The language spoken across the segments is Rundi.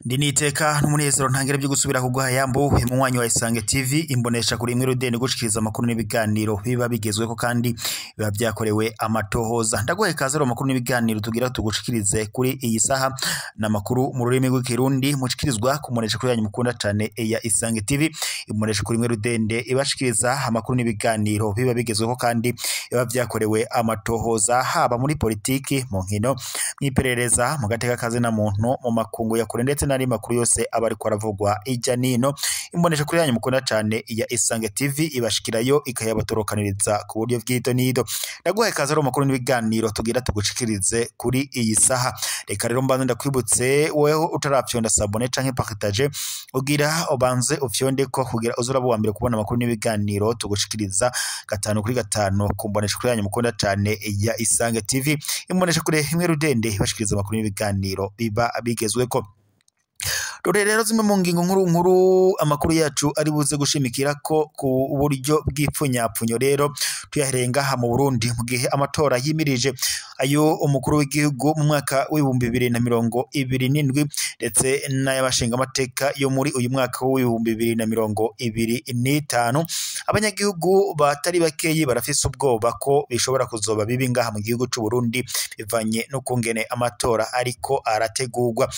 Ndiniteka n'umunezero ntangere byo gusubira kuguha yambo mu mwanya wa Isange TV imbonesha kuri imwe rudende gushikiriza amakuru n'ibiganiro biba bigezweko kandi biba byakorewe amatohoza. Ndagoye kazero amakuru n'ibiganiro tugira tugushikirize kuri iyi saha na makuru mu rurimi rw'ikirundi mushikirizwa kumonesha kuri yanyu mukunda cyane ya Isange TV imbonesha kuri imwe rudende ibashikiriza amakuru n'ibiganiro biba bigezweko kandi biba byakorewe amatohoza haba muri politiki mu nkino mwiperereza mu gateka kaze na muntu mu makungu ya kure ndetse nari makuru yose abari kwaravugwa ijya nino imbonesha kuri yanyu mukunda cyane ya Isange TV ibashikirayo ikayabatorokaniriza ku buryo bw'ito nido. Ndaguhaye kaza ro makuru n'ibiganiro tugira tugushikirize kuri iyi saha. Reka rero mbanze ndakwibutse weho utarapyonda sabone canke partage ugira obanze ufyonde ko kugira uzurabo wa mbere kubona amakuru n'ibiganiro tugushikiriza 5 kuri 5 kumbonesha kuri yanyu mukunda cyane ya Isange TV imbonesha kuri imwe rudende ibashikiriza amakuru n'ibiganiro biba bigezweko. Rero zimwe mu ngingo nkuru amakuru yacu ari buze gushimikira ko ku buryo bw'ipfunyapfunyo rero tuyaherenga mu Burundi mu gihe amatora yimirije ayo umukuru w'igihugu mu mwaka w'2027 ndetse n'ayabashinga amateka yo muri uyu mwaka w'2025 abanyagihugu batari bakeyi barafise ubwoba ko bishobora kuzoba bibi ngaha mu gihugu cy'u Burundi bivanye no kungene amatora ariko arategurwa.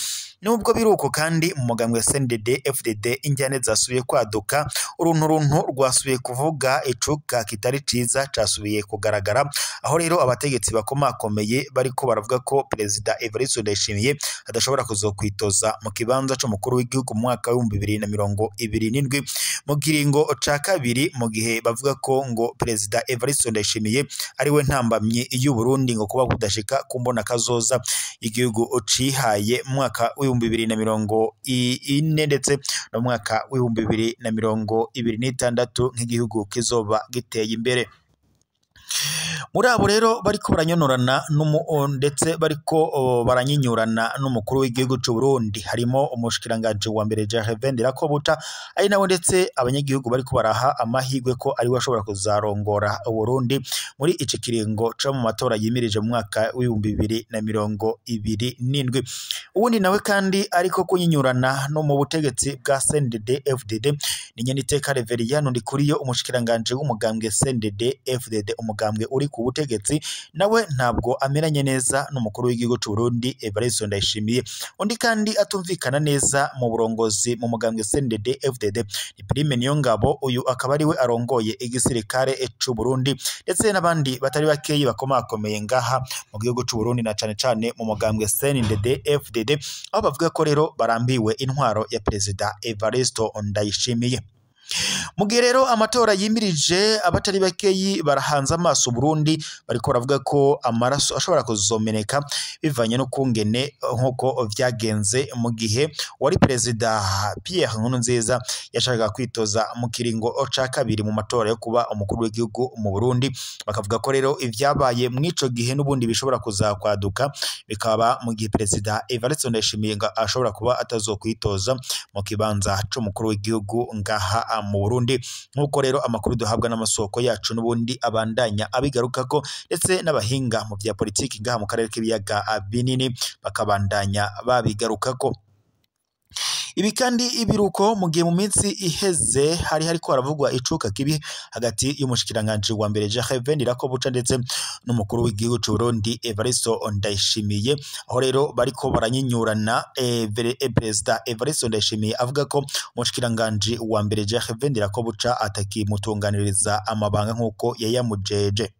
Nubwo biruko kandi mu mugambwe CNDD FDD injyane zasubiye kwaduka uruntu rwasubiye kuvuga icuka kitari ciza casubiye kugaragara aho rero abategetsi bakomakomeye bariko baravuga ko Perezida Evariste Ndayishimiye adashobora kuzokwitoza mu kibanza cyo mukuru w'igihugu mu mwaka w'2027 mu kiringo ca kabiri mu gihe bavuga ko ngo Perezida Evariste Ndayishimiye ari we ntambamye y'u Burundi ngo kuba kudashika kumbona kazoza igihugu cihaye mu mwaka w'2024 ndetse no mwaka w'2026 nk'igihugu kizoba giteye imbere. Muri abo rero bariko baranyonorana ndetse bariko baranyinyurana n'umukuru w'igihugu cy'u Burundi harimo umushikiranganje wa mbere Gervais Ndirakobuca ari nawe ndetse abanyagihugu bariko baraha amahirwe ko ari washobora kuzarongora u Burundi muri ici kiringo cyo mu matora yimirije mu mwaka w'2027. Ubundi nawe kandi ariko kunyinyurana no mu butegetsi bwa CNDD FDD ni Nyeniteka Reverien Ndikuriyo umushikiranganje w'umugambwe CNDD FDD umugambwe uri ku butegetsi nawe ntabwo ameranye neza n'umukuru w'igihugu cy'u Burundi Evariste Ndayishimiye. Undi kandi atumvikana neza mu burongozi mu mugambwe CNDD FDD ni Prime Niyongabo uyu akaba ari we arongoye igisirikare cy'u Burundi ndetse n'abandi batari bakeyi bakomakomeye ngaha mu gihugu cy'u Burundi na cane mu mugambwe CNDD FDD aho bavuga ko rero barambiwe intwaro ya Perezida Evariste Ndayishimiye. Mugihe rero amatora yimirije abatari bakeyi barahanze amaso Burundi bariko baravuga ko amaraso ashobora kuzomeneka bivanye no kungene nkuko vyagenze mu gihe wari Perezida Pierre Nkurunziza yashakaga kwitoza mu kiringo ca kabiri mu matora yo kuba umukuru w'igihugu mu Burundi. Bakavuga ko rero ivyabaye mwico gihe n'ubundi bishobora kuzakwaduka bikaba mu gihe Perezida Evariste Ndayishimiye ashobora kuba atazokwitoza mu kibanza c'umukuru w'igihugu ngaha mu Burundi nkuko rero amakuru duhabwa n'amasoko yacu n'ubundi abandanya abigarukako ndetse n'abahinga mu bya politiki ngaha mu karere k'ibiyaga binini bakabandanya babigarukako. Ibi kandi ibiruko mu gihe mu minsi iheze hariko haravugwa icuka kibi hagati y'umushikiranganje wa mbere Gervais Ndirakobuca ndetse n'umukuru w'igihugu cy'u Burundi Evariste Ndayishimiye aho rero bariko baranyinyurana. Perezida Evariste Ndayishimiye avuga ko umushikiranganje wa mbere Gervais Ndirakobuca atakimutunganiriza amabanga nkuko yayamujeje.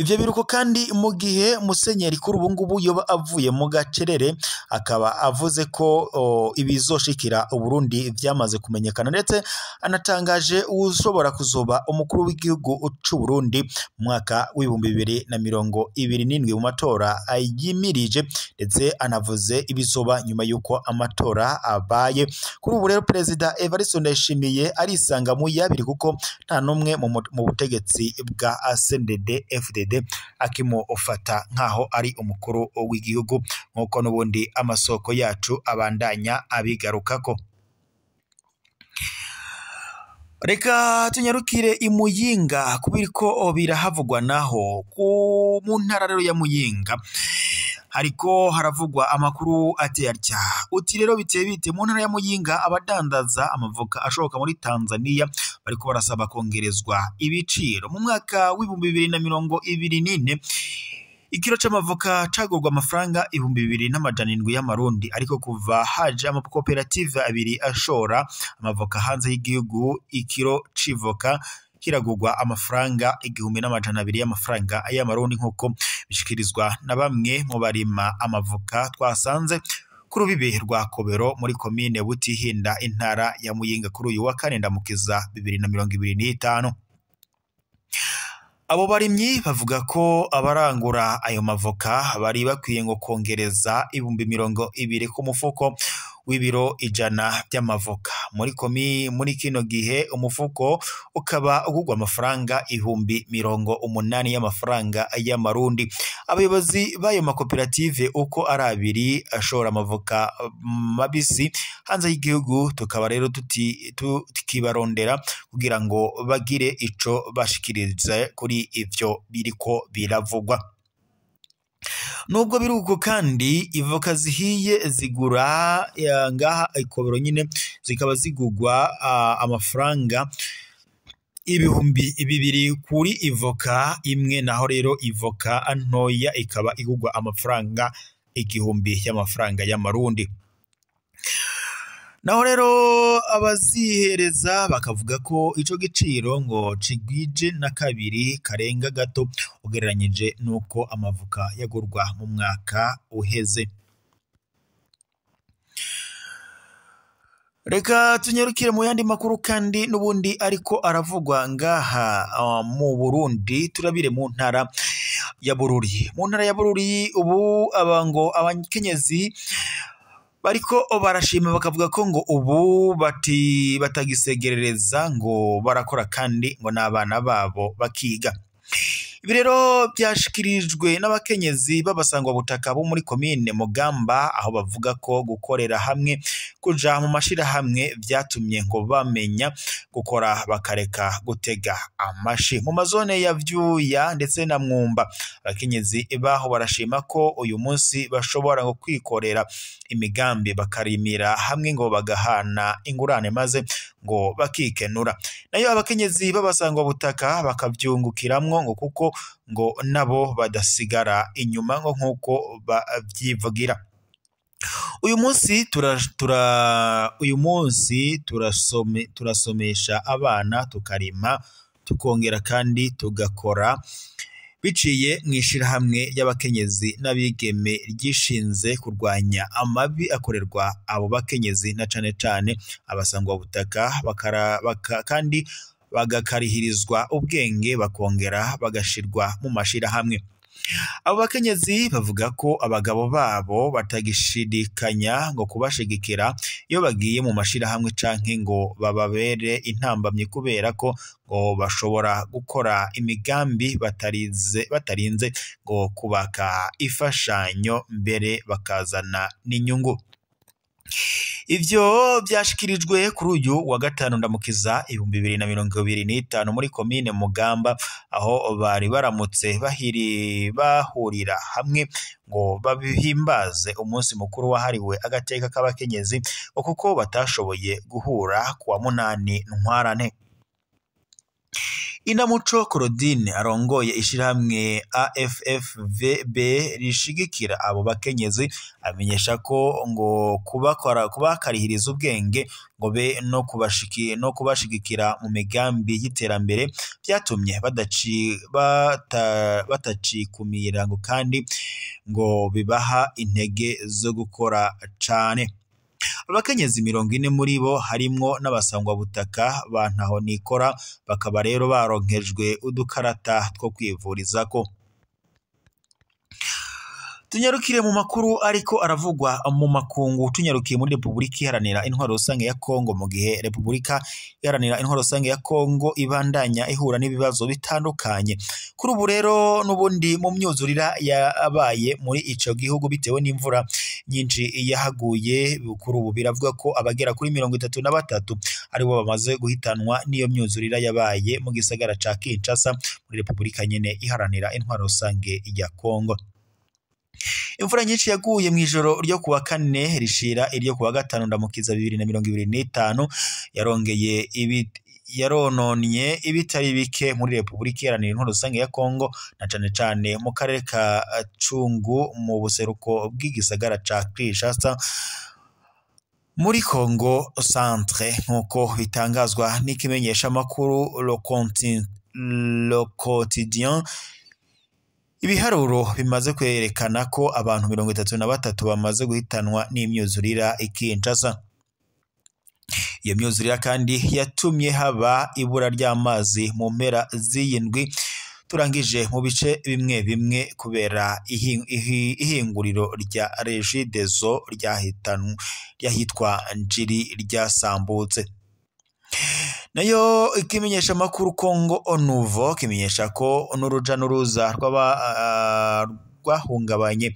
Ivyo biruko kandi mu gihe Musenyeri kuri ubungubu yoba avuye mu gacerere akaba avuze ko ibizoshikira u Burundi vyamaze kumenyekana ndetse anatangaje ushobora kuzoba umukuru w'igihugu cy'u Burundi mu mwaka w'2027 mu matora yimirije ndetse anavuze ibizoba nyuma yuko amatora abaye. Kuri ubu rero Perezida Evariste Ndayishimiye arisanga mu yabiri kuko nta numwe mu butegetsi bwa CNDD FDD akimufata nkaho ari umukuru w'igihugu nkuko n'ubundi amasoko yacu abandanya abigarukako. Reka tunyarukire imuyinga kubiriko birahavugwa naho mu ntara rero ya Muyinga hariko haravugwa amakuru atya uti rero biteye bite mu ntara ya Muyinga abadandaza amavoka ashoka muri Tanzania bariko barasaba kongerezwa ibiciro mu mwaka w'2024 ikiro c'amavoka cagurwa amafaranga 2,700 y'amarundi ariko kuva haje amakoperative abiri ashora amavoka hanze y'igihugu ikiro civoka kiragurwa amafaranga 1,200 y'amafaranga y'amarundi nkuko bishikirizwa na bamwe mu barima amavoka twasanze ku rubibe rwa Kobero muri komine Butihinda intara ya Muyinga kuri uyu wa kane ndamukiza 2025. Abo barimyi bavuga ko abarangura ayo mavoka bari bakwiye ngo kongereza 200 ku mufuko w'ibiro 100 by'amavoka muri kino gihe umufuko ukaba ugurwa amafaranga 80 y'amafaranga y'amarundi. Abayobozi bayo makoperative uko ari abiri ashora amavoka mabisi hanze y'igihugu tukaba rero tukibarondera kugira ngo bagire ico bashikirize kuri ivyo biriko biravugwa. Nubwo biruko kandi ivoka zihiye zigura ngaha Ikobero nyine zikaba zigugwa amafaranga 2,000 kuri ivoka imwe, naho rero ivoka ntoya ikaba igugwa amafaranga 1,000 y'amafaranga y'amarundi. Naho rero abazihereza bakavuga ko ico giciro ngo cigwije na kabiri karenga gato ugereranyije nuko amavoka yagurwa mu mwaka uheze. Reka tunyarukire mu yandi makuru kandi nubundi ariko aravugwa ngaha mu Burundi turabire mu ntara ya Bururi. Mu ntara ya Bururi ubu abankenyezi bariko barashima bakavuga ko ngo ubu batagisegerereza ngo barakora kandi ngo n'abana babo bakiga. Ibi rero byashikirijwe n'abakenyezi babasangwa butaka bo muri komine Mugamba aho bavuga ko gukorera hamwe kuja mu mashira hamwe vyatumye ngo bamenya gukora bakareka gutega amashi mu mazone ya Vyuya ndetse na Mwumba. Abakenyezi baho barashima ko uyu munsi bashobora ngo kwikorera imigambi bakarimira hamwe ngo bagahana ingurane maze ngo bakikenura. Nayo abakenyezi babasangwa butaka bakavyungukiramwo ngo kuko ngo nabo badasigara inyuma ngo nkuko bavyivugira. Uyu munsi turasomesha abana tukarima tukongera kandi tugakora biciye mwishira hamwe y'abakenyezi n'abigeme ryishinze kurwanya amabi akorerwa abo bakenyezi na cane abasangwa butaka kandi bagakarihirizwa ubwenge bakongera bagashirwa mu mashira hamwe. Abo bakenyezi bavuga ko abagabo babo batagishidikanya ngo kubashigikira iyo bagiye mu mashira hamwe canke ngo bababere intambamye kubera ko ngo bashobora gukora imigambi batarinze ngo kubaka ifashanyo mbere bakazana n'inyungu. Ivyo byashikirijwe kuri uyu wa gatanu ndamukiza 2025 muri komine Mugamba aho bari baramutse bahurira hamwe ngo babihimbaze umunsi mukuru wahariwe agateka k'abakenyezi kuko batashoboye guhura kuwa 8 Ntwarante. Inamuco Claudine arongoye ishirahamwe AFFVB rishigikira abo bakenyezi amenyesha ko ngo kubakarihiriza ubwenge ngo be no kubashigikira mu migambi y'iterambere byatumye batacikumira ngo kandi ngo bibaha intege zo gukora cane. Abakenyezi 40 muri bo harimwo n'abasangwa butaka bantaho nikora bakaba rero baronkejwe udukarata two kwivurizako. Tunyarukire mu makuru ariko aravugwa mu makungu, tunyarukiye muri Repubulika Iharanira Intwaro Rusange ya Kongo, mu gihe Repubulika Iharanira Intwaro Rusange ya Kongo ibandanya ihura n'ibibazo bitandukanye. Kuri ubu rero n'ubundi mu myuzurira yabaye muri ico gihugu bitewe n'imvura nyinshi yahaguye, kuri ubu biravuga ko abagera kuri 33 aribo bamaze guhitanwa n'iyo myuzurira yabaye mu gisagara ca Kinshasa muri Repubulika nyene Iharanira Intwaro Rusange ya Kongo. Imvura nyinshi yaguye mu ijoro ryo kuwa kane rishira iryo kuwa gatanu ndamukiza 2025 yarononye ibitari bike muri Repubulika Iharanira Intwaro Rusange ya Kongo, na cane cane mu karere ka Cungu mu buseruko bw'igisagara ca Kinshasa muri Kongo Centre, nkuko bitangazwa n'ikimenyesha makuru Le Quotidien. Ibiharuro bimaze kwerekana ko abantu 33 bamaze guhitanwa n'imyuzurira ikinshasa. Iyo myuzurira kandi yatumye haba ibura ry'amazi mu mpera z'iyindwi turangije mu bice bimwe bimwe kubera ihinguriro rya Regideso ryahitwa Njiri ryasambutse. Nayo ikimenyesha makuru Congo Nouveau kimenyesha ko n'uruja n'uruza rwahungabanye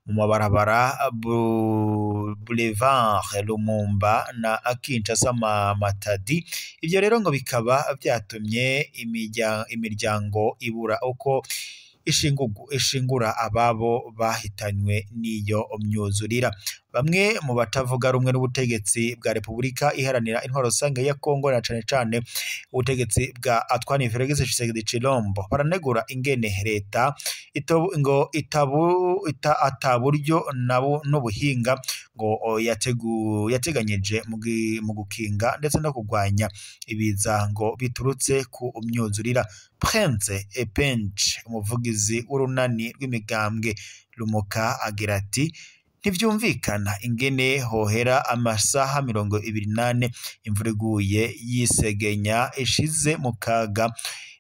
mu mabarabara Boulevard Lumumba na Kinshasa Matadi. Ivyo rero ngo bikaba vyatumye imiryango ibura uko ishingura ababo bahitanywe n'iyo myuzurira. Bamwe mu batavuga rumwe n'ubutegetsi bwa Repubulika Iharanira Intwaro Rusange ya Kongo, na cane cane ubutegetsi bwa Antoine Félix Tshisekedi Tshilombo, baranegura ingene leta ataburyo nabo n'ubuhinga ngo yateganyije mu gukinga ndetse no kugwanya ibiza ngo biturutse ku myuzurira. Prince Epench, umuvugizi w'urunani rw'imigambwe Lumuka, agira ati ntivyumvikana ingene hohera amasaha 28 imvura iguye yisegenya ishize mu kaga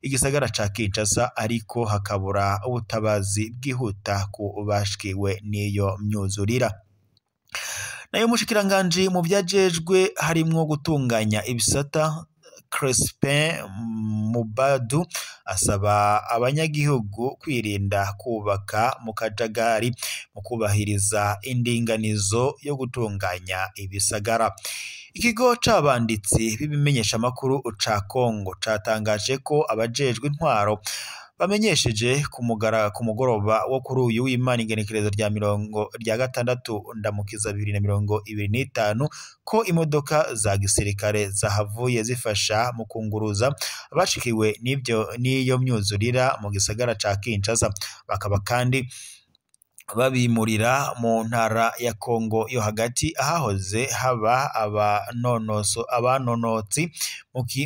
igisagara ca Kinshasa, ariko hakabura ubutabazi bwihuta ku bashikiwe n'iyo myuzurira. Nayo mushikiranganje mu vyajejwe harimwo gutunganya ibisata Crispin Mubadu asaba abanyagihugu kwirinda kubaka mu kajagari mu kubahiriza indinganizo yo gutunganya ibisagara. Ikigo c'abanditsi b'ibimenyesha makuru ca Kongo catangaje ko abajejwe intwaro bamenyesheje ku mugoroba wo kuri uyu w'Imana igenekerezo rya 6 ndamukiza 2025 ko imodoka za gisirikare zahavuye zifasha mu kunguruza abashikiwe n'iyo myuzurira mu gisagara ca Kinshasa, bakaba kandi babimurira mu ntara ya Kongo yo hagati ahahoze haba abanonotsi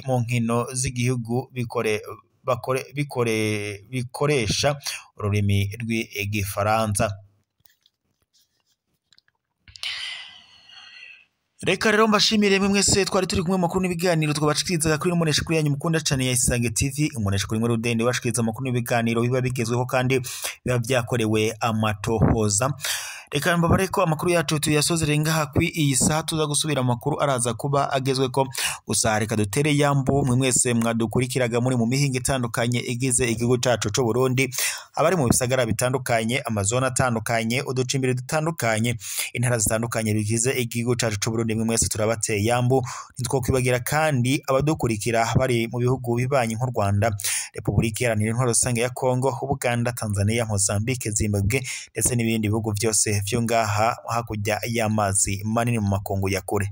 mu nkino z'igihugu bikoresha ururimi rw'igifaransa. Reka rero mbashimire mwese twari turi kumwe makuru n'ibiganiro twabashikiriza kuri Umunesha kuri yanyu mukunda cyane ya Isange TV. Umunesha kuri mwe rudende bashikiriza makuru n'ibiganiro biba bigezweho kandi biba byakorewe amatohoza. Reka mbabare ko amakuru yacu tuyasozere ngaha kwi iyi saha, tuza gusubira amakuru araza kuba agezwe ko gusa. Reka dutere yambu mwe mwese mwadukurikiraga muri mu mihinga itandukanye igize igihugu cacu cyo Burundi, abari mu bisagara bitandukanye, amazona atandukanye, uducimbire dutandukanye, intara zitandukanye bigize igihugu cacu cyo Burundi. Mwe mwese turabateye yambu, nitwo kwibagira kandi abadukurikira bari mu bihugu bibanye nk'u Rwanda, Repubulika Iharanira Intwaro Rusange ya Kongo, Uganda, Tanzania, Mozambique, Zimbabwe ndetse n'ibindi bihugu byose vyo ngaha hakurya y'amazi manini mu makungu ya kure.